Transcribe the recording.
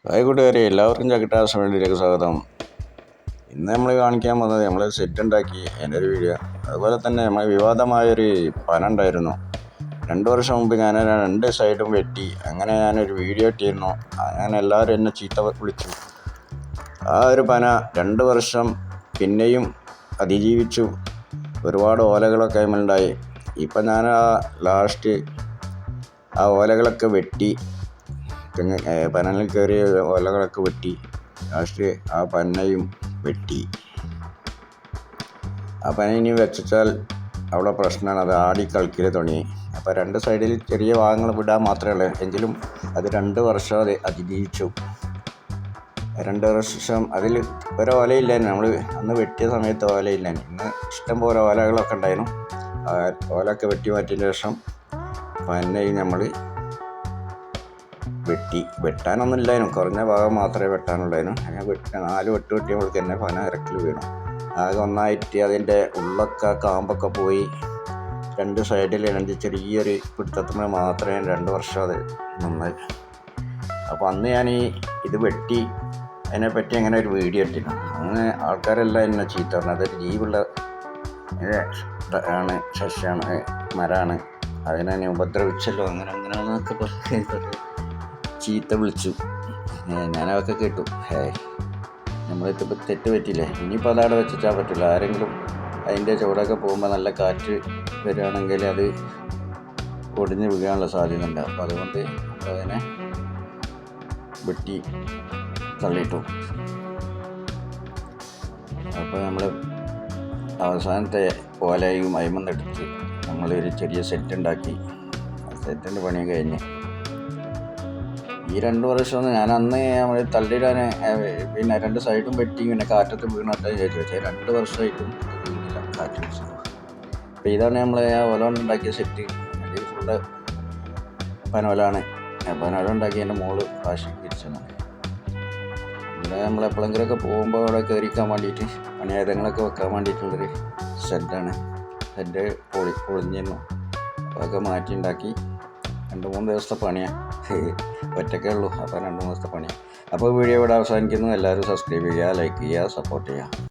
Hi കൂട്ടുകാരെ, എല്ലാവർക്കും ചക്കിട്ടാസ് വേണ്ടിയിലേക്ക് സ്വാഗതം. ഇന്ന് നമ്മൾ കാണിക്കാൻ പോകുന്നത് നമ്മൾ സെറ്റ് ഉണ്ടാക്കി അതിൻ്റെ ഒരു വീഡിയോ. അതുപോലെ തന്നെ നമ്മൾ വിവാദമായൊരു പന ഉണ്ടായിരുന്നു. 2 വർഷം മുമ്പ് ഞാൻ 2 സൈഡും വെട്ടി. അങ്ങനെ ഞാനൊരു വീഡിയോ ഇട്ടിരുന്നു. അങ്ങനെ എല്ലാവരും എന്നെ ചീത്ത വിളിച്ചു. ആ ഒരു പന 2 വർഷം പിന്നെയും അതിജീവിച്ചു. ഒരുപാട് ഓലകളൊക്കെ അതിലുണ്ടായി. ഇപ്പം ഞാൻ ലാസ്റ്റ് ആ ഓലകളൊക്കെ വെട്ടി, പനലിൽ കയറിയ ഓലകളൊക്കെ വെട്ടി. ലാസ്റ്റ് ആ പനയും വെട്ടി. ആ പന ഇനി വെച്ചാൽ അവിടെ പ്രശ്നമാണ്, അത് ആടി കളിക്കൽ തുടങ്ങി. അപ്പോൾ 2 സൈഡിൽ ചെറിയ ഭാഗങ്ങൾ വിടാൻ മാത്രമേ ഉള്ളൂ. എങ്കിലും അത് 2 വർഷം അത് അതിജീവിച്ചു. 2 വർഷം അതിൽ ഒരോലയില്ലായിരുന്നു. നമ്മൾ അന്ന് വെട്ടിയ സമയത്ത് ഓലയില്ലായിരുന്നു. ഇന്ന് ഇഷ്ടം പോലെ ഓലകളൊക്കെ ഉണ്ടായിരുന്നു. ഓലൊക്കെ വെട്ടി മാറ്റിയതിന് ശേഷം പനയും നമ്മൾ വെട്ടാനൊന്നും ഇല്ലായിരുന്നു. കുറഞ്ഞ ഭാഗം മാത്രമേ വെട്ടാനുള്ളായിരുന്നു. അങ്ങനെ 4 വെട്ട് വെട്ടിയപ്പോഴേക്ക് തന്നെ പന ഇറക്കിൽ വീണു. ആകെ ഒന്നായിട്ട് അതിൻ്റെ ഉള്ളൊക്കെ കാമ്പൊക്കെ പോയി. 2 സൈഡിൽ 2 ചെറിയൊരു പിടുത്തത്തിന് മാത്രമേ 2 വർഷം അത് നന്നായി. അപ്പോൾ അന്ന് ഞാൻ ഇത് വെട്ടി അതിനെപ്പറ്റി അങ്ങനെ ഒരു വീഡിയോ ഇട്ടിരുന്നു. അങ്ങനെ ആൾക്കാരെല്ലാം എന്നെ ചീത്ത പറഞ്ഞു. അതൊരു ജീവുള്ള ആണ്, സസ്യമാണ്, മരമാണ്, അതിനെ ഉപദ്രവിച്ചല്ലോ അങ്ങനെയാണെന്നൊക്കെ പറഞ്ഞ് ചീത്ത വിളിച്ചു. ഞാനതൊക്കെ കേട്ടു. നമ്മളിപ്പോൾ തെറ്റ് പറ്റിയില്ലേ, ഇനിയിപ്പോൾ അതവിടെ വെച്ചാൽ പറ്റില്ല. ആരെങ്കിലും അതിൻ്റെ ചുവടൊക്കെ പോകുമ്പോൾ നല്ല കാറ്റ് വരികയാണെങ്കിൽ അത് ഒടിഞ്ഞ് വീഴാനുള്ള സാധ്യത ഉണ്ട്. അപ്പോൾ അതുകൊണ്ട് അതിനെ വെട്ടി തള്ളിയിട്ടു. അപ്പോൾ നമ്മൾ അവസാനത്തെ ഓലയും അയിമെന്നെടുത്ത് നമ്മളൊരു ചെറിയ സെറ്റ് ഉണ്ടാക്കി. സെറ്റിൻ്റെ പണി കഴിഞ്ഞ് ഈ 2 വർഷം ഞാൻ അന്ന് നമ്മൾ തള്ളിയിടാൻ പിന്നെ 2 സൈഡും വെട്ടി പിന്നെ കാറ്റത്ത് വീണിട്ട് ചോദിച്ചു. പക്ഷേ 2 വർഷമായിട്ടും വീണില്ല, കാറ്റ് വെച്ചു. അപ്പോൾ ഇതാണ് നമ്മൾ ആ ഓല കൊണ്ടുണ്ടാക്കിയ സെറ്റ്. അതിൽ ഫുള്ള് പനോലാണ്. പനോല ഉണ്ടാക്കി എൻ്റെ മോള് കാശി തിരിച്ചാണ്. ഇവിടെ നമ്മൾ എപ്പോഴെങ്കിലുമൊക്കെ പോകുമ്പോൾ അവിടെ കയറിക്കാൻ വേണ്ടിയിട്ട് പണിയായുധങ്ങളൊക്കെ വെക്കാൻ വേണ്ടിയിട്ടുള്ളൊരു ഷെഡാണ്. ഷെഡ് പൊളിഞ്ഞിരുന്നു. അതൊക്കെ മാറ്റി ഉണ്ടാക്കി. 2-3 ദിവസത്തെ പണിയാണ്. ഒറ്റക്കേ ഉള്ളൂ. അപ്പോൾ 2-3 ദിവസത്തെ പണിയാണ്. അപ്പോൾ വീഡിയോ ഇവിടെ അവസാനിക്കുന്നു. എല്ലാവരും സബ്സ്ക്രൈബ് ചെയ്യുക, ലൈക്ക് ചെയ്യുക, സപ്പോർട്ട് ചെയ്യുക.